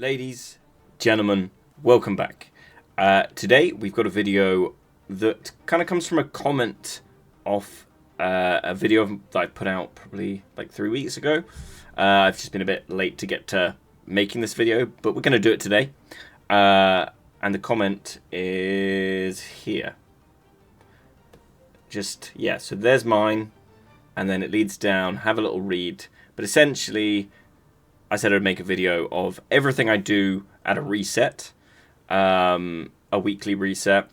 Ladies, gentlemen, welcome back. Today we've got a video that kind of comes from a comment off a video that I put out probably like 3 weeks ago. I've just been a bit late to get to making this video, but we're going to do it today. And the comment is here. So there's mine, and then it leads down. Have a little read. But essentially, I said I'd make a video of everything I do at a reset, a weekly reset.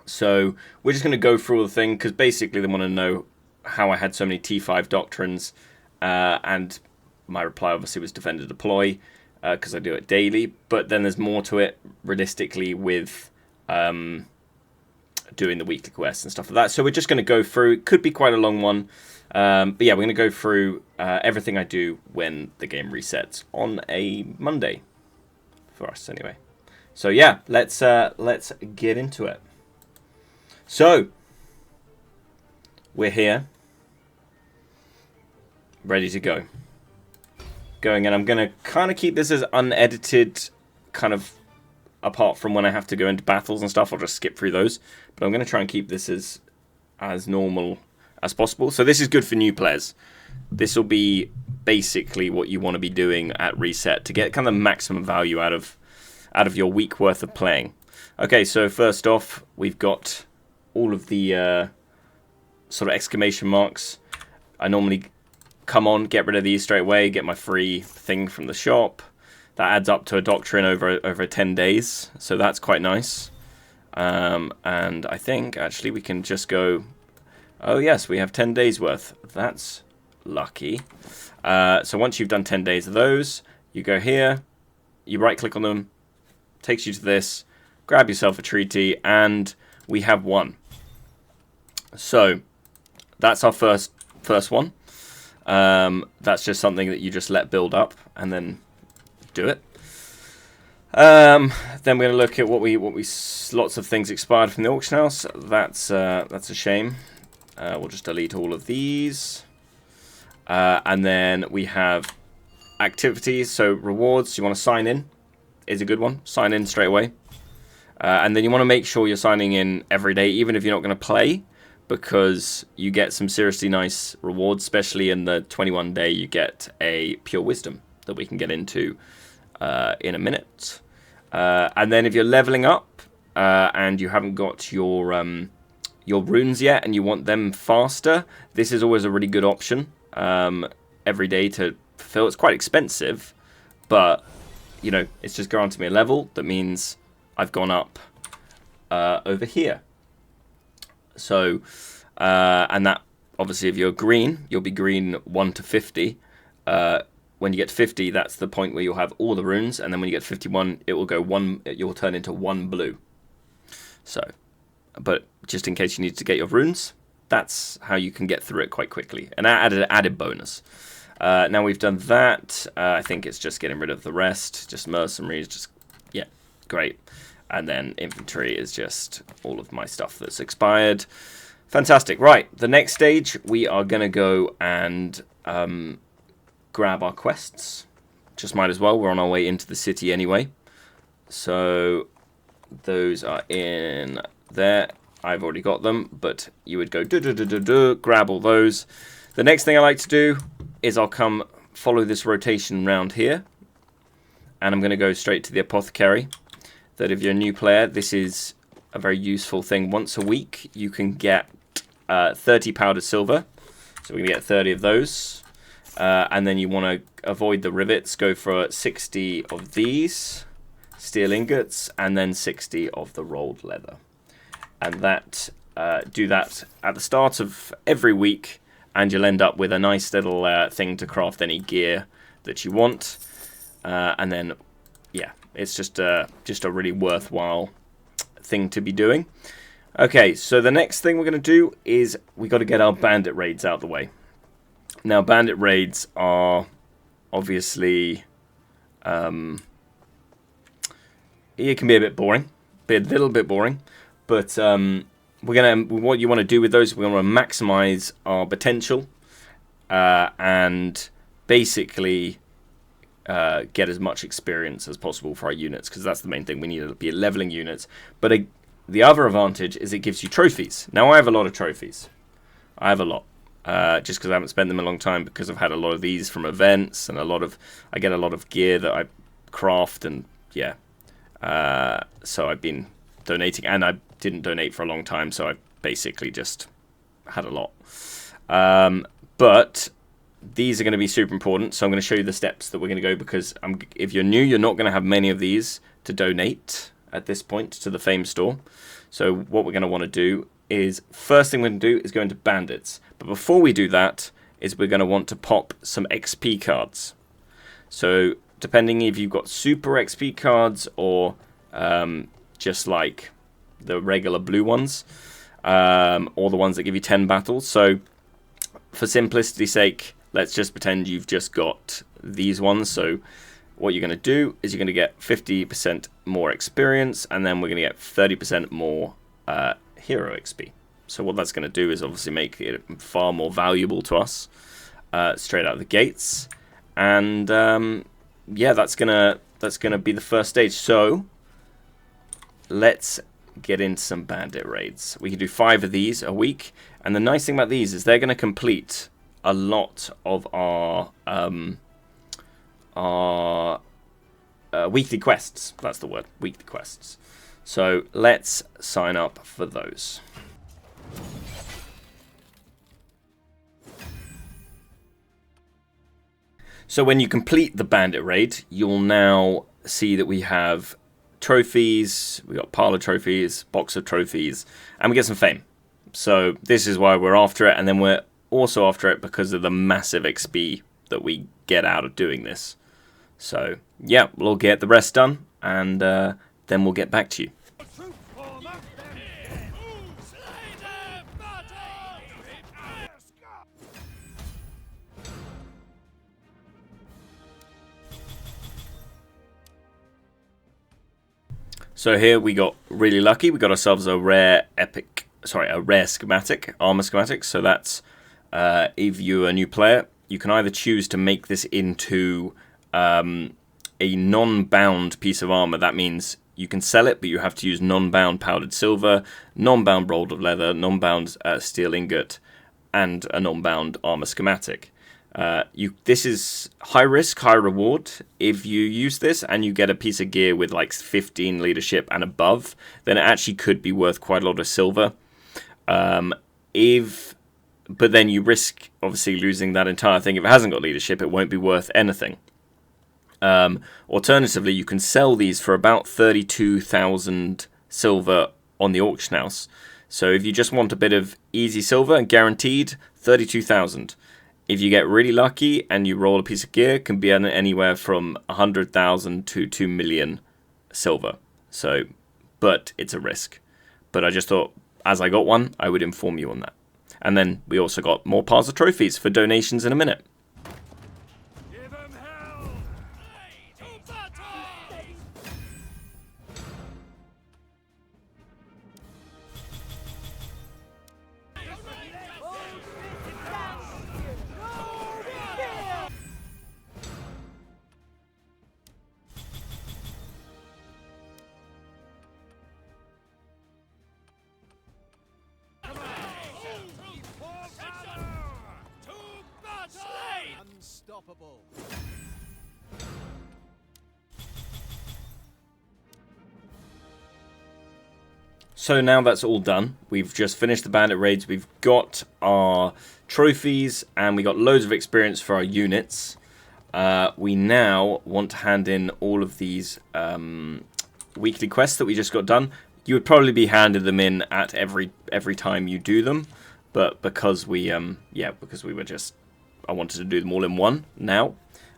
So we're just going to go through all the thing, because basically they want to know how I had so many T5 doctrines, and my reply obviously was defend and deploy, because I do it daily. But then there's more to it, realistically, with doing the weekly quests and stuff like that. So we're just going to go through. It could be quite a long one. But yeah, we're going to go through everything I do when the game resets on a Monday, for us anyway. So yeah, let's get into it. So we're here, ready to go. And I'm going to kind of keep this as unedited, kind of apart from when I have to go into battles and stuff. I'll just skip through those, but I'm going to try and keep this as normal as possible. So this is good for new players. This will be basically what you want to be doing at reset to get kind of maximum value out of your week worth of playing. Okay, so first off, we've got all of the sort of exclamation marks. I normally come on, get rid of these straight away, get my free thing from the shop. That adds up to a doctrine over 10 days, so that's quite nice. And I think actually we can just go. Oh yes, we have 10 days worth. That's lucky. So once you've done 10 days of those, you go here, you right click on them, takes you to this, grab yourself a treaty, and we have one. So that's our first one. That's just something that you just let build up and then do it. Then we're going to look at what we lots of things expired from the auction house. That's a shame. We'll just delete all of these. And then we have activities. So rewards, you want to sign in is a good one. Sign in straight away. And then you want to make sure you're signing in every day, even if you're not going to play, because you get some seriously nice rewards, especially in the 21 day. You get a pure wisdom that we can get into in a minute. And then if you're leveling up and you haven't got your runes yet and you want them faster, this is always a really good option every day to fulfill. It's quite expensive, but you know, it's just granting me a level that means I've gone up over here. So and that obviously, if you're green, you'll be green 1 to 50. When you get to 50, that's the point where you'll have all the runes, and then when you get to 51, it will go one. You'll turn into 1 blue. So, but just in case you need to get your runes, that's how you can get through it quite quickly. And added bonus. Now we've done that. I think it's just getting rid of the rest. Just mercenaries. Just yeah, great. And then infantry is just all of my stuff that's expired. Fantastic. Right, the next stage we are gonna go and grab our quests. Just might as well. We're on our way into the city anyway. So those are in there. I've already got them, but you would go grab all those. The next thing I like to do is I'll come follow this rotation round here, and I'm going to go straight to the apothecary. That if you're a new player, this is a very useful thing. Once a week, you can get 30 powdered silver. So we're going to get 30 of those. And then you want to avoid the rivets. Go for 60 of these steel ingots, and then 60 of the rolled leather. And that do that at the start of every week, and you'll end up with a nice little thing to craft any gear that you want. And then, yeah, it's just a really worthwhile thing to be doing. Okay, so the next thing we're going to do is we got to get our bandit raids out the way. Now, bandit raids are obviously it can be a bit boring, a little bit boring, but what you want to do with those, we want to maximize our potential and basically get as much experience as possible for our units, because that's the main thing. We need to be leveling units. But the other advantage is it gives you trophies. Now I have a lot of trophies. I have a lot. Just because I haven't spent them in a long time, because I've had a lot of these from events, and I get a lot of gear that I craft, and yeah. So I've been donating, and I didn't donate for a long time, so I basically just had a lot. But these are going to be super important, so I'm going to show you the steps that we're going to go, because if you're new, you're not going to have many of these to donate at this point to the Fame store. So what we're going to want to do is, first thing we're going to do is go into bandits. But before we do that, is we're going to want to pop some XP cards. So depending if you've got super XP cards or just like the regular blue ones, or the ones that give you 10 battles. So for simplicity's sake, let's just pretend you've just got these ones. So what you're going to do is you're going to get 50% more experience, and then we're going to get 30% more hero XP. So what that's going to do is obviously make it far more valuable to us straight out of the gates. And yeah, that's gonna be the first stage. So let's get into some bandit raids. We can do 5 of these a week, and the nice thing about these is they're going to complete a lot of our weekly quests. That's the word, weekly quests. So let's sign up for those. So when you complete the bandit raid, you'll now see that we have trophies, we got parlor trophies, box of trophies, and we get some fame. So this is why we're after it, and then we're also after it because of the massive XP that we get out of doing this. So yeah, we'll get the rest done, and then we'll get back to you. So here we got really lucky. We got ourselves a rare schematic, armor schematic. So that's if you're a new player, you can either choose to make this into a non-bound piece of armor. That means you can sell it, but you have to use non-bound powdered silver, non-bound rolled of leather, non-bound steel ingot, and a non-bound armor schematic. This is high risk, high reward. If you use this and you get a piece of gear with like 15 leadership and above, then it actually could be worth quite a lot of silver. But then you risk obviously losing that entire thing. If it hasn't got leadership, it won't be worth anything. Alternatively, you can sell these for about 32,000 silver on the auction house. So if you just want a bit of easy silver and guaranteed, 32,000. If you get really lucky and you roll a piece of gear, it can be anywhere from 100,000 to 2 million silver. So, but it's a risk. But I just thought, as I got one, I would inform you on that. And then we also got more piles of trophies for donations in a minute. Unstoppable. So now that's all done. We've just finished the bandit raids. We've got our trophies and we got loads of experience for our units. We now want to hand in all of these weekly quests that we just got done. You would probably be handed them in at every time you do them, but because we were just, I wanted to do them all in one now.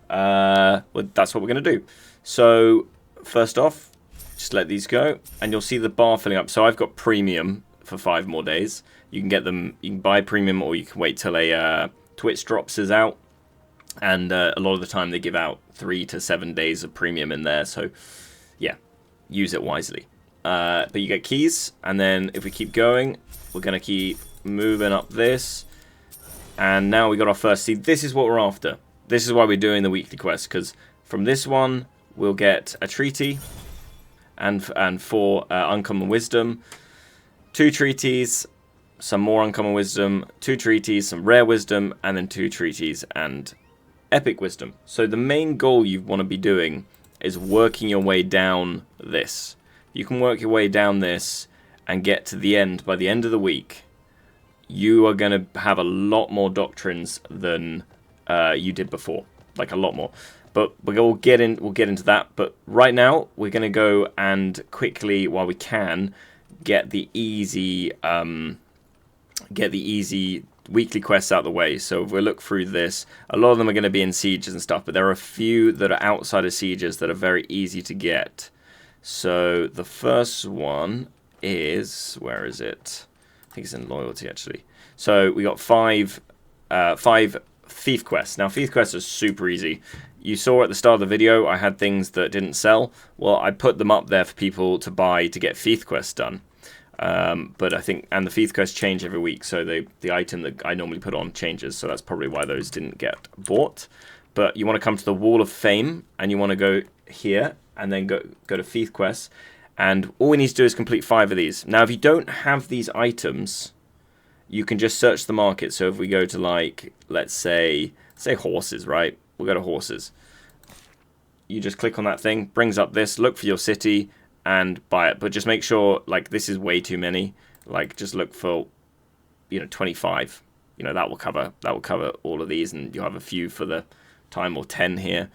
Well, that's what we're going to do. So first off, just let these go, and you'll see the bar filling up. So I've got premium for 5 more days. You can get them, you can buy premium, or you can wait till a Twitch drops is out. And a lot of the time they give out 3 to 7 days of premium in there. So yeah, use it wisely. But you get keys, and then if we keep going, we're going to keep moving up this. And now we got our first. See, this is what we're after. This is why we're doing the weekly quest, because From this one, we'll get a treaty and 4 uncommon wisdom, 2 treaties, some more uncommon wisdom, 2 treaties, some rare wisdom, and then 2 treaties and epic wisdom. So the main goal you want to be doing is working your way down this. You can work your way down this and get to the end. By the end of the week, you are going to have a lot more doctrines than you did before, like a lot more. But we'll get into that. But right now, we're going to go and quickly, while we can, get the easy weekly quests out of the way. So if we look through this, a lot of them are going to be in sieges and stuff, but there are a few that are outside of sieges that are very easy to get. So the first one is, where is it? I think it's in loyalty actually. So we got 5 thief quests. Now thief quests are super easy. You saw at the start of the video I had things that didn't sell. Well, I put them up there for people to buy to get thief quests done. But I think, and the thief quests change every week, so the item that I normally put on changes, so that's probably why those didn't get bought. But you want to come to the Wall of Fame, and you want to go here, and then go to thief quests, and all we need to do is complete 5 of these. Now, if you don't have these items, you can just search the market. So if we go to, like, let's say horses, right? We'll go to horses. You just click on that thing, brings up this, look for your city, and buy it. But just make sure, like, this is way too many. Like, just look for, 25. That will cover all of these, and you'll have a few for the time, or 10 here.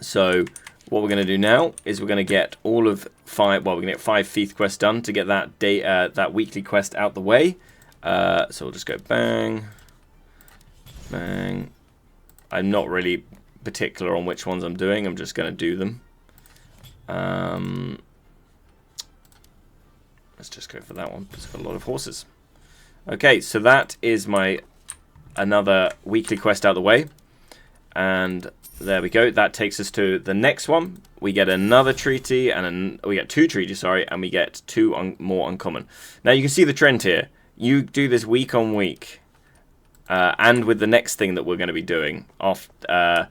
So what we're going to do now is we're going to get all of 5. Well, we're going to get 5 thief quests done to get that weekly quest out the way. So we'll just go bang, bang. I'm not really particular on which ones I'm doing. I'm just going to do them. Let's just go for that one. It's got a lot of horses. Okay, so that is another weekly quest out of the way. And there we go. That takes us to the next one. We get another treaty, and we get 2 treaties, sorry, and we get 2 more uncommon. Now you can see the trend here. You do this week on week, and with the next thing that we're going to be doing after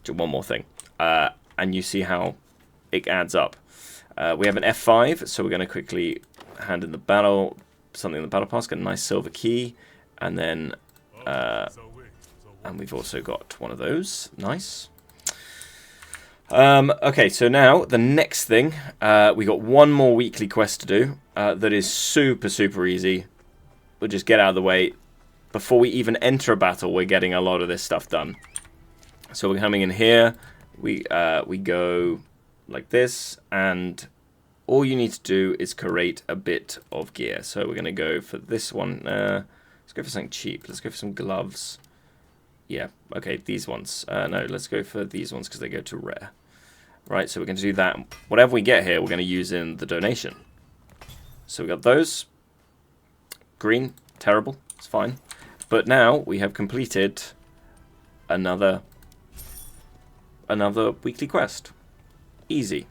one more thing, and you see how it adds up. We have an F5, so we're going to quickly hand in something in the battle pass, get a nice silver key, and then and we've also got one of those. Nice. Okay, so now the next thing, we got 1 more weekly quest to do that is super, super easy. We'll just get out of the way. Before we even enter a battle, we're getting a lot of this stuff done. So we're coming in here. We go like this, and all you need to do is create a bit of gear. So we're going to go for this one. Let's go for something cheap. Let's go for some gloves. Yeah, okay, these ones. No, let's go for these ones because they go to rare. Right, so we're going to do that. Whatever we get here, we're going to use in the donation. So we got those. Green, terrible, it's fine. But now we have completed another weekly quest. Easy.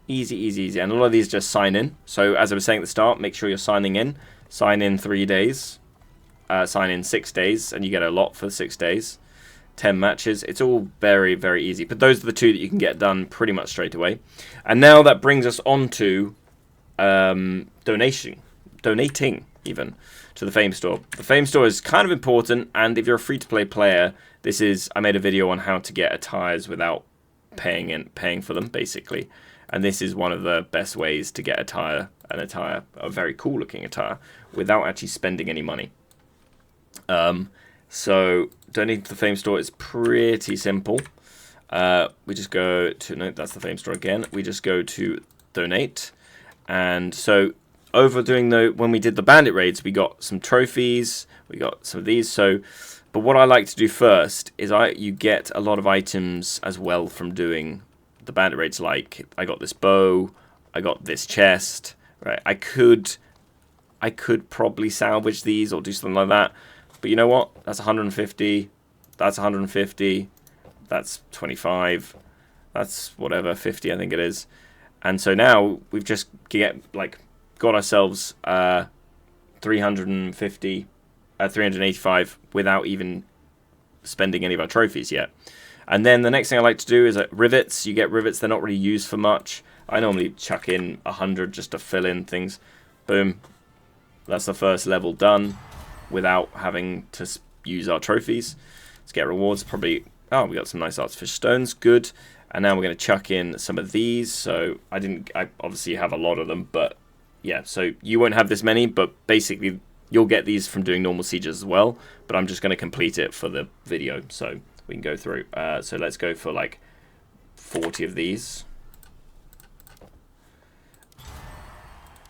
Easy, easy, easy. And a lot of these just sign in. So as I was saying at the start, make sure you're signing in. Sign in 3 days. Sign in 6 days, and you get a lot for 6 days. 10 matches. It's all very, very easy. But those are the 2 that you can get done pretty much straight away. And now that brings us on to donating even to the Fame Store. The Fame Store is kind of important, and if you're a free-to-play player, I made a video on how to get attires without paying for them, basically. And this is one of the best ways to get a very cool-looking attire, without actually spending any money. So donating to the Fame Store is pretty simple. We just go to, no, that's the Fame Store again. We just go to donate. And so when we did the bandit raids, we got some trophies, we got some of these. But what I like to do first is you get a lot of items as well from doing the bandit raids. Like I got this bow, I got this chest, right? I could probably salvage these or do something like that. But you know what? That's 150. That's 150. That's 25. That's whatever, 50 I think it is. And so now we've just got ourselves 385 without even spending any of our trophies yet. And then the next thing I like to do is rivets. You get rivets, they're not really used for much. I normally chuck in 100 just to fill in things. Boom. That's the first level done without having to use our trophies. Let's get rewards. Probably, oh, we got some nice artificial stones. Good. And now we're going to chuck in some of these. So I obviously have a lot of them, but yeah, so you won't have this many, but basically you'll get these from doing normal sieges as well. But I'm just going to complete it for the video, so we can go through. So let's go for like 40 of these.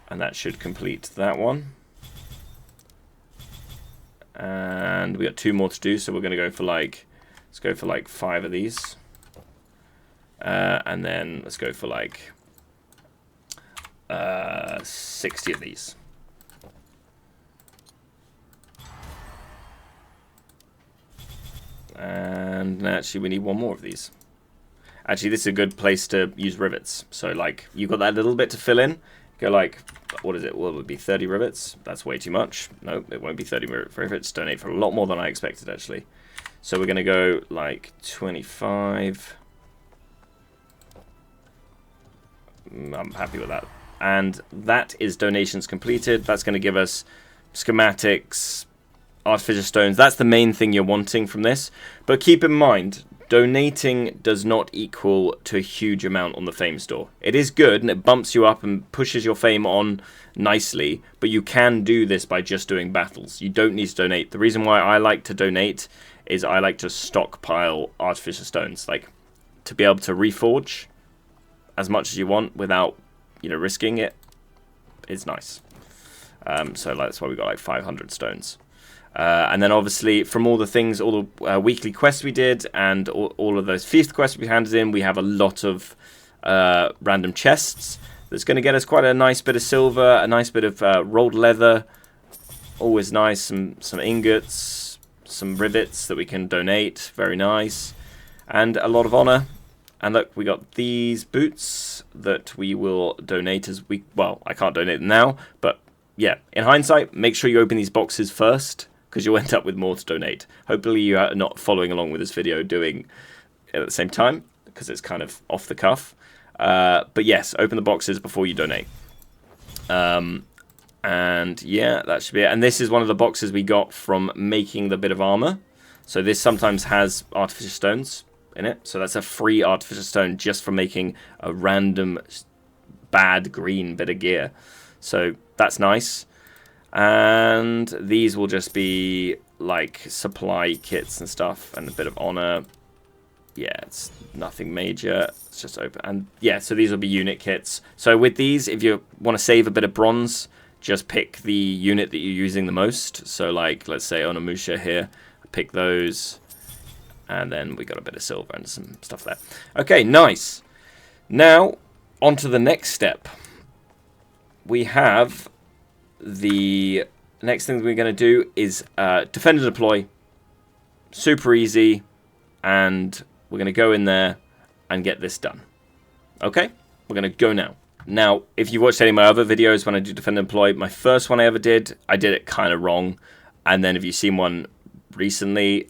And that should complete that one. And we got 2 more to do, so we're going to go for like, let's go for like 5 of these. And then let's go for like 60 of these. And actually we need 1 more of these. Actually, this is a good place to use rivets. So like, you've got that little bit to fill in. Go like, what is it? Well, it would be 30 rivets. That's way too much. No, it won't be 30 rivets. Donate for a lot more than I expected, actually. So we're going to go like 25. I'm happy with that. And that is donations completed. That's going to give us schematics, artificial stones. That's the main thing you're wanting from this. But keep in mind, donating does not equal to a huge amount on the fame store. It is good and it bumps you up and pushes your fame on nicely, but you can do this by just doing battles. You don't need to donate. The reason why I like to donate is I like to stockpile artificial stones, like to be able to reforge as much as you want without, you know, risking it. Is nice. So that's why we got like 500 stones. And then obviously from all the things, all the weekly quests we did and all of those feast quests we handed in, we have a lot of random chests that's going to get us quite a nice bit of silver, a nice bit of rolled leather, always nice, some ingots, some rivets that we can donate, very nice, and a lot of honor. And look, we got these boots that we will donate well, I can't donate them now, but yeah, in hindsight, make sure you open these boxes first, because you'll end up with more to donate. Hopefully you are not following along with this video doing it at the same time, because it's kind of off the cuff. But yes, open the boxes before you donate. And yeah, that should be it. And this is one of the boxes we got from making the bit of armor. So this sometimes has artificial stones in it. So that's a free artificial stone just for making a random bad green bit of gear. So that's nice. And these will just be like supply kits and stuff and a bit of honor. Yeah, it's nothing major. It's just open. And yeah, so these will be unit kits. So with these, if you want to save a bit of bronze, just pick the unit that you're using the most. So like, let's say Onimusha here, pick those. And then we got a bit of silver and some stuff there. Okay, nice. Now, on to the next step. We have the next thing we're going to do is defend and deploy. Super easy. And we're going to go in there and get this done. Okay? We're going to go now. Now, if you've watched any of my other videos when I do defend and deploy, my first one I ever did, I did it kind of wrong. And then if you've seen one recently,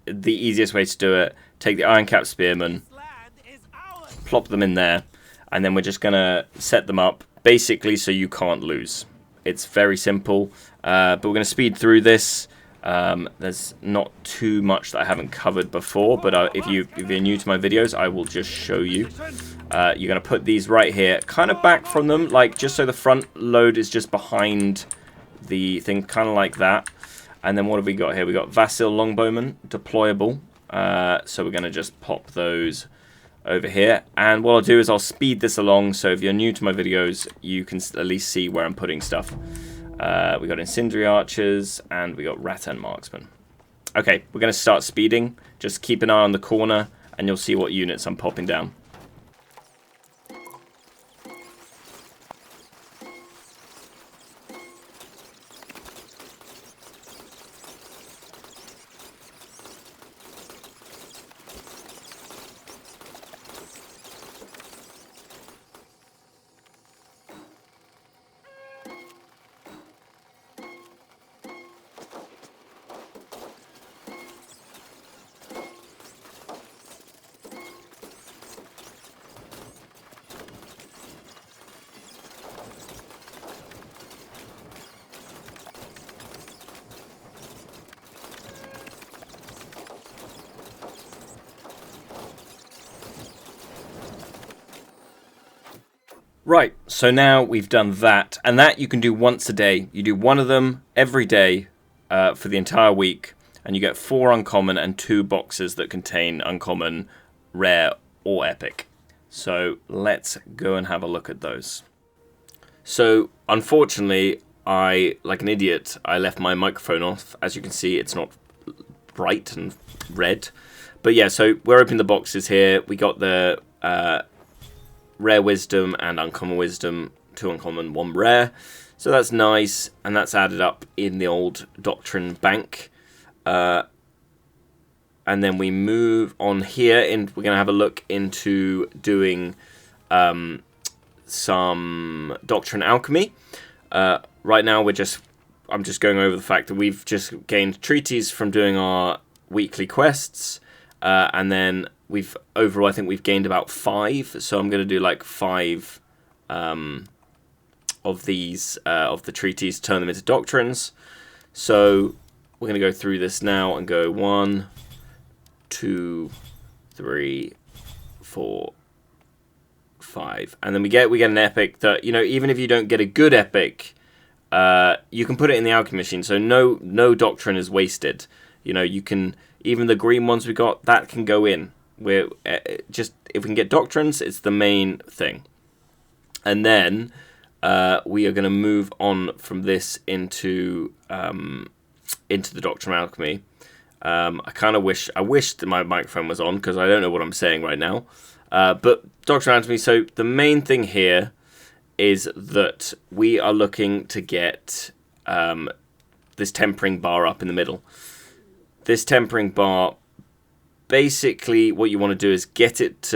the easiest way to do it, take the Iron Cap Spearmen, plop them in there, and then we're just going to set them up basically so you can't lose. It's very simple, but we're going to speed through this. There's not too much that I haven't covered before, but if you're new to my videos, I will just show you. You're going to put these right here, kind of back from them, like just so the front load is just behind the thing, kind of like that. And then what have we got here? We got Vasil Longbowmen, deployable. So we're going to just pop those over here. And what I'll do is I'll speed this along, so if you're new to my videos, you can at least see where I'm putting stuff. We got Incendiary Archers, and we got Rattan Marksmen. Okay, we're going to start speeding. Just keep an eye on the corner, and you'll see what units I'm popping down. Right, so now we've done that, and that you can do once a day. You do one of them every day for the entire week, and you get 4 uncommon and 2 boxes that contain uncommon, rare, or epic. So let's go and have a look at those. So unfortunately, like an idiot, I left my microphone off. As you can see, it's not bright and red. But yeah, so we're opening the boxes here. We got the Rare Wisdom and Uncommon Wisdom, 2 uncommon, 1 rare. So that's nice, and that's added up in the old Doctrine bank. And then we move on here, and we're going to have a look into doing some Doctrine Alchemy. Right now, I'm just going over the fact that we've just gained treaties from doing our weekly quests, and then overall, I think we've gained about 5, so I'm going to do like 5 of these, of the treaties, turn them into doctrines. So we're going to go through this now and go 1, 2, 3, 4, 5. And then we get an epic that, even if you don't get a good epic, you can put it in the alchemy machine, so no doctrine is wasted. You can, even the green ones we got, that can go in. We're just, if we can get doctrines, it's the main thing. And then we are going to move on from this into the Doctrine Alchemy. I wish that my microphone was on, because I don't know what I'm saying right now. But Doctrine Alchemy, so the main thing here is that we are looking to get this tempering bar up in the middle. This tempering bar, basically what you want to do is get it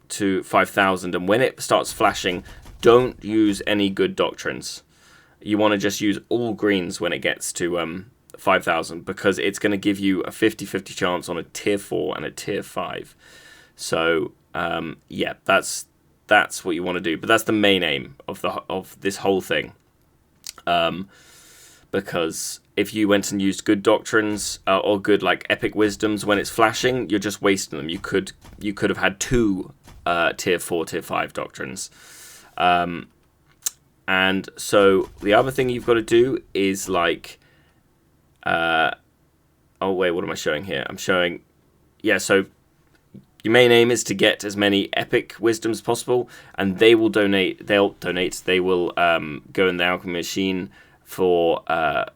to 5,000, and when it starts flashing, don't use any good doctrines. You want to just use all greens when it gets to 5,000, because it's going to give you a 50-50 chance on a tier 4 and a tier 5. So yeah, that's what you want to do, but that's the main aim of this whole thing. Because if you went and used good doctrines or good like epic wisdoms when it's flashing, you're just wasting them. You could have had 2 tier 4, tier 5 doctrines. And so the other thing you've got to do is like, oh wait, what am I showing here? I'm showing, yeah. So your main aim is to get as many epic wisdoms as possible, and they will donate. They will go in the alchemy machine for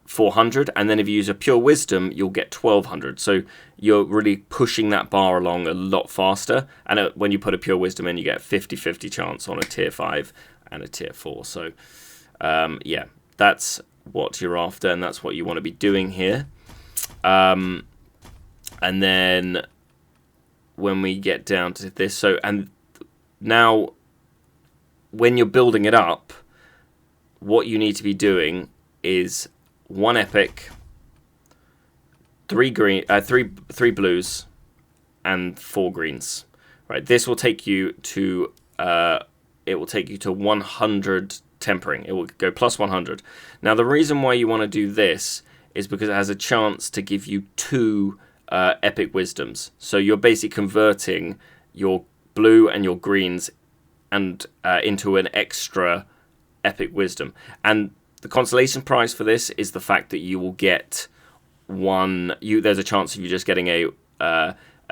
400, and then if you use a pure wisdom, you'll get 1200. So you're really pushing that bar along a lot faster. And when you put a pure wisdom in, you get a 50-50 chance on a tier 5 and a tier 4. So yeah, that's what you're after, and that's what you want to be doing here. And then when we get down to this, so, and now when you're building it up, what you need to be doing is 1 epic, 3 blues, and 4 greens. Right, this will take you to 100 tempering. It will go plus 100. Now the reason why you want to do this is because it has a chance to give you 2 epic wisdoms. So you're basically converting your blue and your greens and into an extra epic wisdom. And the consolation prize for this is the fact that you will get there's a chance of you just getting a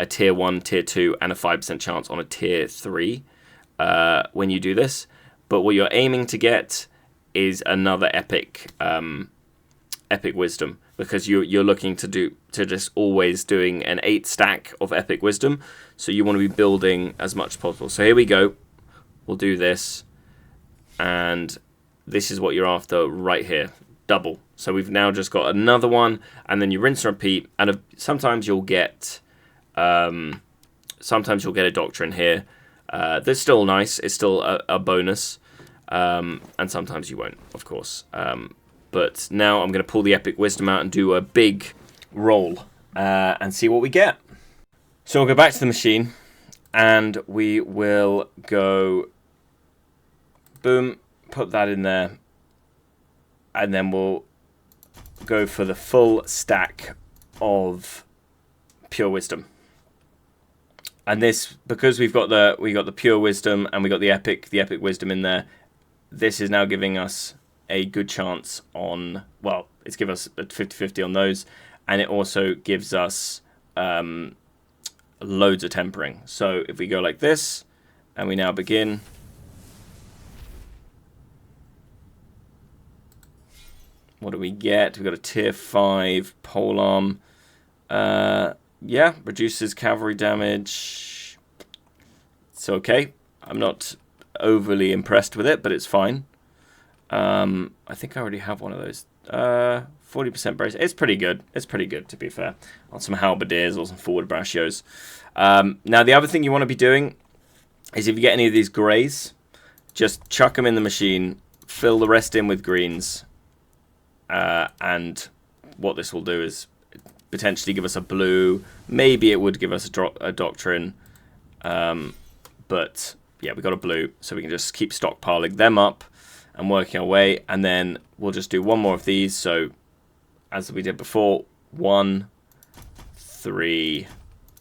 tier 1, tier 2, and a 5% chance on a tier 3 when you do this. But what you're aiming to get is another epic wisdom, because you're looking to just always doing an 8 stack of epic wisdom. So you want to be building as much as possible. So here we go. We'll do this, and this is what you're after right here, double. So we've now just got another one, and then you rinse and repeat. And sometimes you'll get a doctrine here. That's still nice. It's still a bonus, and sometimes you won't, of course. But now I'm going to pull the epic wisdom out and do a big roll and see what we get. So we'll go back to the machine, and we will go boom. Put that in there, and then we'll go for the full stack of pure wisdom. And this, because we got the pure wisdom and we got the epic wisdom in there, this is now giving us a good chance on, well, it's given us a 50-50 on those, and it also gives us loads of tempering. So if we go like this, and we now begin, what do we get? We've got a tier 5 polearm. Yeah, reduces cavalry damage. It's okay. I'm not overly impressed with it, but it's fine. I think I already have one of those. 40% brace. It's pretty good. It's pretty good, to be fair. On some halberdiers or some forward brachios. Now, the other thing you want to be doing is if you get any of these greys, just chuck them in the machine, fill the rest in with greens, and what this will do is potentially give us a blue. Maybe it would give us a doctrine, but yeah, we got a blue, so we can just keep stockpiling them up and working our way, and then we'll just do one more of these. So as we did before, 1, 3,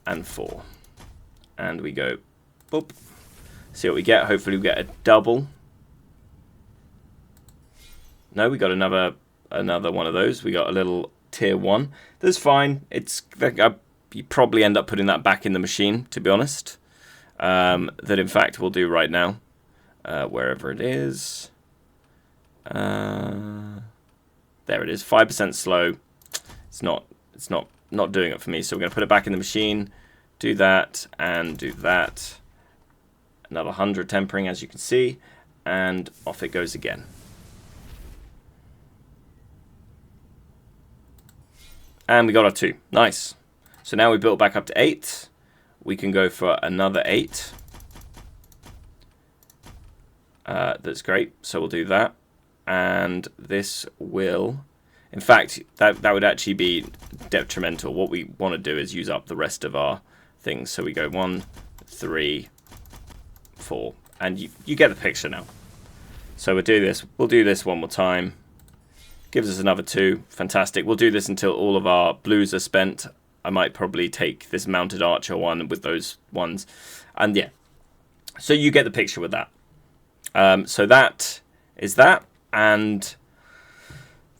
and 4, and we go boop. See what we get. Hopefully we get a double. No, we got another one of those. We got a little tier 1. That's fine. It's you probably end up putting that back in the machine, to be honest. That in fact we'll do right now, wherever it is. There it is. 5% slow. It's not doing it for me. So we're going to put it back in the machine. Do that and do that. Another 100 tempering, as you can see, and off it goes again. And we got our 2. Nice. So now we built back up to 8. We can go for another 8. That's great. So we'll do that. And this will... In fact, that would actually be detrimental. What we want to do is use up the rest of our things. So we go 1, 3, 4. And you get the picture now. So we'll do this. We'll do this one more time. Gives us another 2. Fantastic. We'll do this until all of our blues are spent. I might probably take this mounted archer one with those ones. And yeah. So you get the picture with that. So that is that. And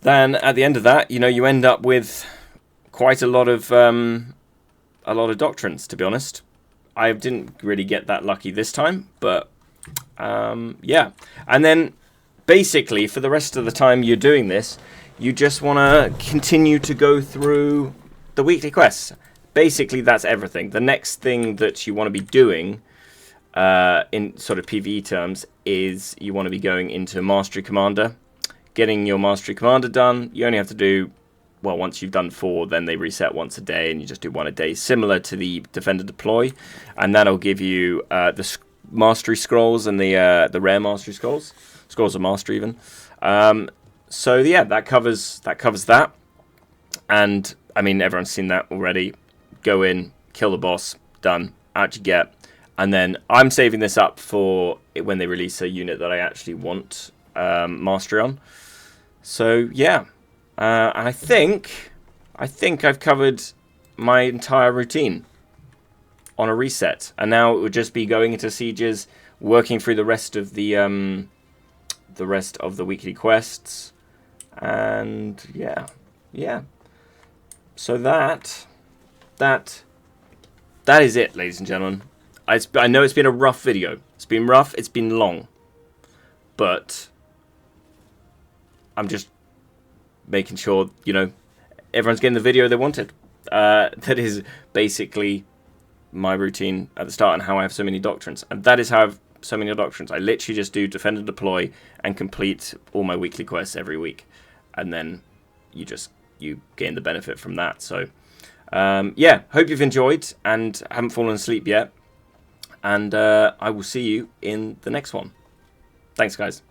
then at the end of that, you know, you end up with quite a lot of doctrines, to be honest. I didn't really get that lucky this time, but yeah. And then basically, for the rest of the time you're doing this, you just want to continue to go through the weekly quests. Basically, that's everything. The next thing that you want to be doing in sort of PvE terms is you want to be going into Mastery Commander. Getting your Mastery Commander done, you only have to do, well, once you've done 4, then they reset once a day, and you just do 1 a day, similar to the Defender Deploy. And that'll give you the Mastery Scrolls and the Rare Mastery Scrolls. Scrolls of Mastery even. So yeah, that covers that. And I mean, everyone's seen that already. Go in, kill the boss, done. Out you get. And then I'm saving this up for when they release a unit that I actually want Mastery on. So yeah, I think I've covered my entire routine on a reset. And now it would just be going into sieges, working through the rest of the weekly quests, and yeah. So that is it, ladies and gentlemen. I know it's been a rough video. It's been rough. It's been long, but I'm just making sure, you know, everyone's getting the video they wanted. That is basically my routine at the start and how I have so many doctrines, and that is how I've so many doctrines. I literally just do Defender Deploy and complete all my weekly quests every week, and then you gain the benefit from that. So yeah, hope you've enjoyed and haven't fallen asleep yet, and I will see you in the next one. Thanks, guys.